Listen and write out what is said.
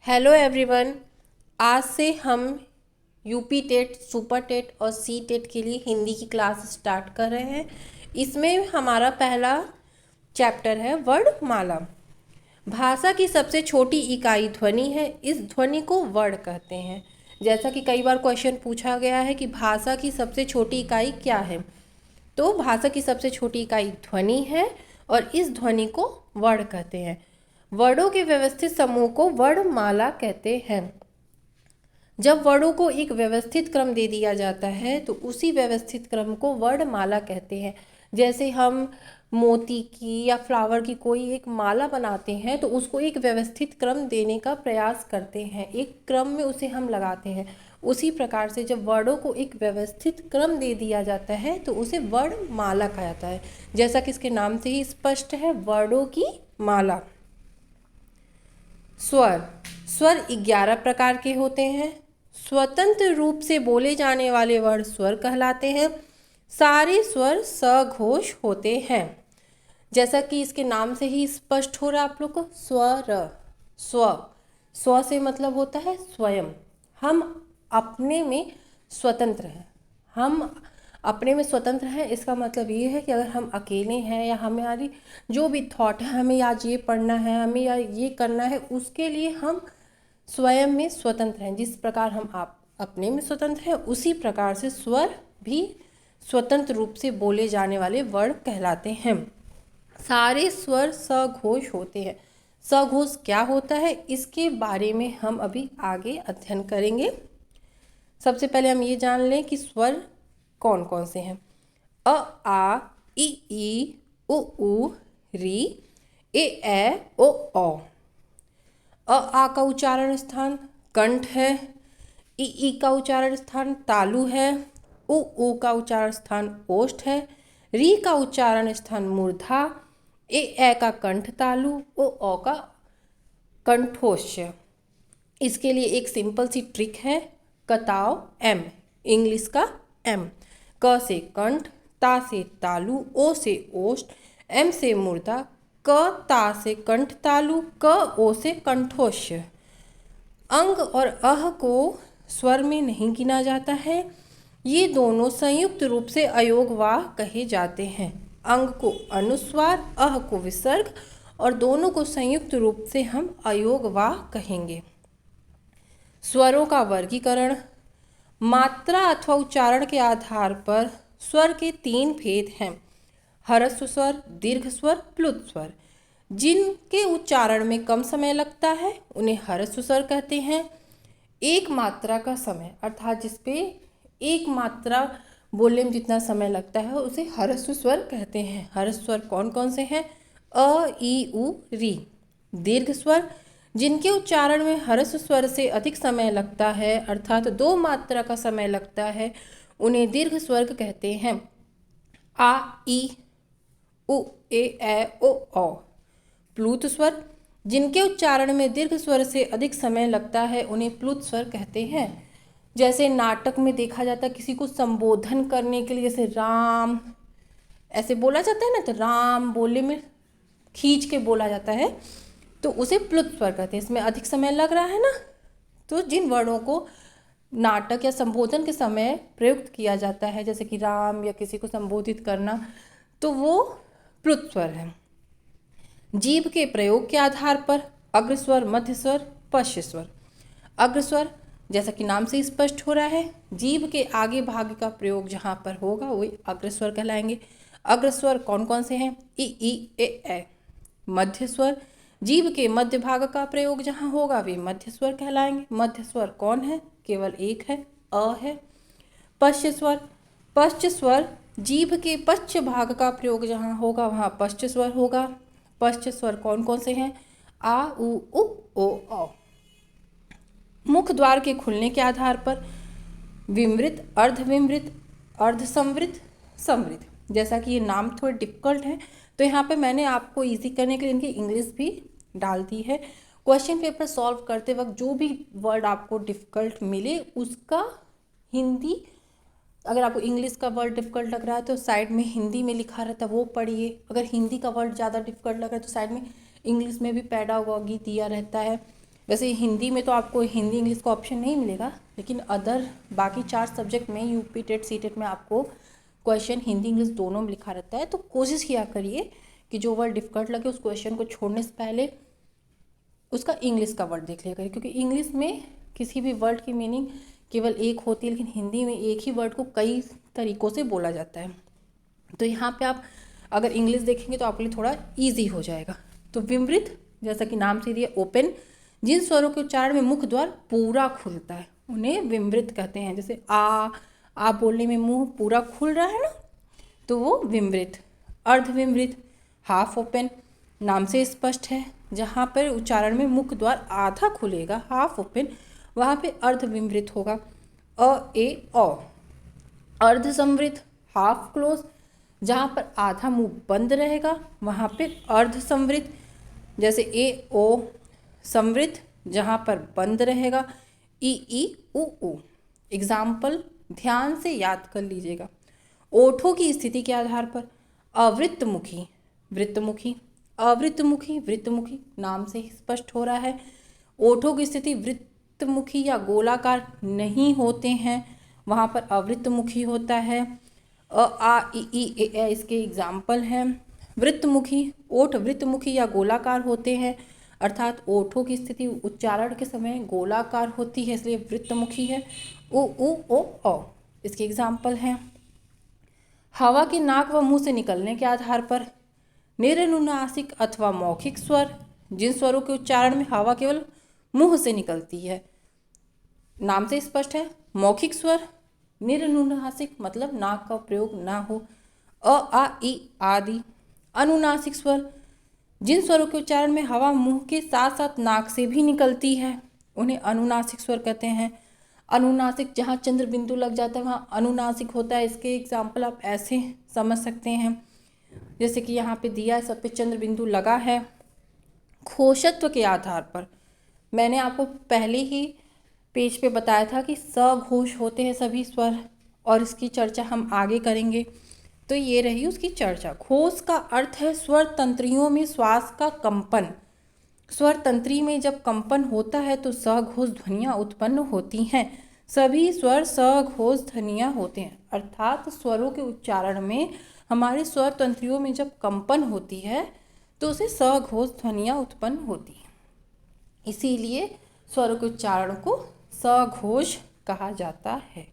Hello everyone. आज से हम यूपी टेट, सुपर टेट और सी टेट के लिए हिंदी की क्लास स्टार्ट कर रहे हैं। इसमें हमारा पहला चैप्टर है वर्णमाला। भाषा की सबसे छोटी इकाई ध्वनि है। इस ध्वनि को वर्ण कहते हैं। जैसा कि कई बार क्वेश्चन पूछा गया है कि भाषा की सबसे छोटी इकाई क्या है, तो भाषा की सबसे छोटी इकाई ध्वनि है और इस ध्वनि को वर्ण कहते हैं। वर्णों के व्यवस्थित समूह को वर्णमाला कहते हैं। जब वर्णों को एक व्यवस्थित क्रम दे दिया जाता है तो उसी व्यवस्थित क्रम को वर्णमाला कहते हैं। जैसे हम मोती की या फ्लावर की कोई एक माला बनाते हैं तो उसको एक व्यवस्थित क्रम देने का प्रयास करते हैं, एक क्रम में उसे हम लगाते हैं। उसी प्रकार से जब वर्णों को एक व्यवस्थित क्रम दे दिया जाता है तो उसे वर्णमाला कहा जाता है। जैसा कि इसके नाम से ही स्पष्ट है, वर्णों की माला। स्वर स्वर 11 प्रकार के होते हैं। स्वतंत्र रूप से बोले जाने वाले वर्ण स्वर कहलाते हैं। सारे स्वर सघोष होते हैं। जैसा कि इसके नाम से ही स्पष्ट हो रहा है आप लोग को, स्वर। स्व स्व से मतलब होता है स्वयं। हम अपने में स्वतंत्र हैं। हम अपने में स्वतंत्र हैं, इसका मतलब ये है कि अगर हम अकेले हैं या हमारी जो भी थॉट है, हमें आज ये पढ़ना है, हमें या ये करना है, उसके लिए हम स्वयं में स्वतंत्र हैं। जिस प्रकार हम आप अपने में स्वतंत्र हैं, उसी प्रकार से स्वर भी स्वतंत्र रूप से बोले जाने वाले वर्ण कहलाते हैं। सारे स्वर सघोष होते हैं। सघोष क्या होता है, इसके बारे में हम अभी आगे अध्ययन करेंगे। सबसे पहले हम ये जान लें कि स्वर कौन कौन से हैं। अ, आ, ई, उ, री, ए, ओ, औ। आ का उच्चारण स्थान कंठ है। ई का उच्चारण स्थान तालु है। उ का उच्चारण स्थान ओष्ठ है। री का उच्चारण स्थान मूर्धा। ए का कंठ तालु। ओ का कंठोष्य। इसके लिए एक सिंपल सी ट्रिक है, कताव एम, इंग्लिश का एम। क से कंठ, ता से तालु, ओ से ओष्ठ, एम से मूर्धा, क ता से कंठ तालु, क ओ से कंठोष्य। अंग और अह को स्वर में नहीं गिना जाता है। ये दोनों संयुक्त रूप से अयोगवाह कहे जाते हैं। अंग को अनुस्वार, अह को विसर्ग और दोनों को संयुक्त रूप से हम अयोगवाह कहेंगे। स्वरों का वर्गीकरण। मात्रा अथवा उच्चारण के आधार पर स्वर के 3 भेद हैं। ह्रस्व स्वर, दीर्घ स्वर, प्लुत स्वर। जिनके उच्चारण में कम समय लगता है उन्हें ह्रस्व स्वर कहते हैं। एक मात्रा का समय अर्थात जिसपे एक मात्रा बोलने में जितना समय लगता है उसे ह्रस्व स्वर कहते हैं। ह्रस्व स्वर कौन कौन से हैं? अ, ई, उ, री। दीर्घ स्वर जिनके उच्चारण में ह्रस्व स्वर से अधिक समय लगता है अर्थात 2 मात्रा का समय लगता है, उन्हें दीर्घ स्वर कहते हैं। आ, ई, उ, ए, ओ, औ। प्लुत स्वर जिनके उच्चारण में दीर्घ स्वर से अधिक समय लगता है उन्हें प्लुत स्वर कहते हैं। जैसे नाटक में देखा जाता है, किसी को संबोधन करने के लिए जैसे राम ऐसे बोला जाता है ना, तो राम बोलने में खींच के बोला जाता है तो उसे प्लुत स्वर कहते हैं। इसमें अधिक समय लग रहा है ना, तो जिन वर्णों को नाटक या संबोधन के समय प्रयुक्त किया जाता है जैसे कि राम या किसी को संबोधित करना, तो वो प्लुत स्वर है। जीभ के प्रयोग के आधार पर अग्रस्वर, मध्य स्वर, पश्च स्वर। अग्रस्वर जैसा कि नाम से स्पष्ट हो रहा है, जीभ के आगे भाग का प्रयोग जहाँ पर होगा वही अग्रस्वर कहलाएंगे। अग्रस्वर कौन कौन से हैं? ई, ए। मध्य स्वर जीभ के मध्य भाग का प्रयोग जहाँ होगा वे मध्य स्वर कहलाएंगे। मध्य स्वर कौन है? केवल एक है, अ है। पश्च स्वर पश्च स्वर जीभ के पश्च भाग का प्रयोग जहाँ होगा वहाँ पश्च स्वर होगा। पश्च स्वर कौन कौन से हैं? आ, उ, ओ, औ। मुख द्वार के खुलने के आधार पर विमृत, अर्धविमृत, अर्धसंवृत, संवृत। जैसा कि ये नाम थोड़े डिफिकल्ट हैं तो यहाँ पे मैंने आपको इजी करने के लिए इनकी इंग्लिश भी डाल दी है। क्वेश्चन पेपर सॉल्व करते वक्त जो भी वर्ड आपको डिफिकल्ट मिले उसका हिंदी, अगर आपको इंग्लिश का वर्ड डिफिकल्ट लग रहा है तो साइड में हिंदी में लिखा रहता है वो पढ़िए। अगर हिंदी का वर्ड ज़्यादा डिफिकल्ट लग रहा है तो साइड में इंग्लिश में भी पैडागॉजी दिया रहता है। वैसे हिंदी में तो आपको हिंदी इंग्लिश का ऑप्शन नहीं मिलेगा, लेकिन अदर बाकी 4 सब्जेक्ट में यूपी टेट सी टेट में आपको क्वेश्चन हिंदी इंग्लिश दोनों में लिखा रहता है। तो कोशिश किया करिए कि जो वर्ड डिफिकल्ट लगे उस क्वेश्चन को छोड़ने से पहले उसका इंग्लिश का वर्ड देख लिया करिए, क्योंकि इंग्लिश में किसी भी वर्ड की मीनिंग केवल एक होती है, लेकिन हिंदी में एक ही वर्ड को कई तरीक़ों से बोला जाता है। तो यहाँ पे आप अगर इंग्लिश देखेंगे तो आपके लिए थोड़ा ईजी हो जाएगा। तो विमृत, जैसा कि नाम से दिया ओपन, जिन स्वरों के उच्चारण में मुख द्वार पूरा खुलता है उन्हें विमृत कहते हैं। जैसे आ बोलने में मुंह पूरा खुल रहा है ना, तो वो विमृत। अर्धविमृत, हाफ ओपन, नाम से स्पष्ट है, जहाँ पर उच्चारण में मुख द्वार आधा खुलेगा, हाफ ओपन, वहाँ पे अर्धविमृत होगा। ए औ। अर्धसंवृत, हाफ क्लोज, जहाँ पर आधा मुंह बंद रहेगा वहाँ पे अर्धसंवृत। जैसे ए ओ। संवृत, जहाँ पर बंद रहेगा, ई उ। एग्जाम्पल ध्यान से याद कर लीजिएगा। ओठों की स्थिति के आधार पर अवृत्तमुखी, वृत्तमुखी, अवृत्तमुखी, वृत्तमुखी, नाम से ही स्पष्ट हो रहा है। ओठों की स्थिति वृत्तमुखी या गोलाकार नहीं होते हैं, वहाँ पर अवृत्तमुखी होता है। आ ई ए इसके एग्जाम्पल हैं। वृत्तमुखी, ओठ वृत्तमुखी या गोलाकार होते हैं, अर्थात ओठों की स्थिति उच्चारण के समय गोलाकार होती है, इसलिए वृत्तमुखी है। उ ओ, इसके एग्जाम्पल हैं। हवा के नाक व मुंह से निकलने के आधार पर निरनुनासिक अथवा मौखिक स्वर, जिन स्वरों के उच्चारण में हवा केवल मुंह से निकलती है, नाम से स्पष्ट है। मौखिक स्वर, निरनुनासिक मतलब नाक का प्रयोग ना हो, आ ई आदि। अनुनासिक स्वर, जिन स्वरों के उच्चारण में हवा मुंह के साथ साथ नाक से भी निकलती है उन्हें अनुनासिक स्वर कहते हैं। अनुनासिक, जहाँ चंद्र बिंदु लग जाता है वहाँ अनुनासिक होता है। इसके एग्जाम्पल आप ऐसे समझ सकते हैं, जैसे कि यहाँ पे दिया है, सब पे चंद्र बिंदु लगा है। घोषत्व के आधार पर मैंने आपको पहले ही पेज पे बताया था कि सघोष होते हैं सभी स्वर, और इसकी चर्चा हम आगे करेंगे। तो ये रही उसकी चर्चा। घोष का अर्थ है स्वर तंत्रियों में श्वास का कंपन। स्वर तंत्री में जब कंपन होता है तो सघोष ध्वनियाँ उत्पन्न होती हैं। सभी स्वर सघोष ध्वनियाँ होते हैं, अर्थात स्वरों के उच्चारण में हमारे स्वर तंत्रियों में जब कंपन होती है तो उसे सघोष ध्वनियाँ उत्पन्न होती हैं। इसीलिए स्वरों के उच्चारण को सघोष कहा जाता है।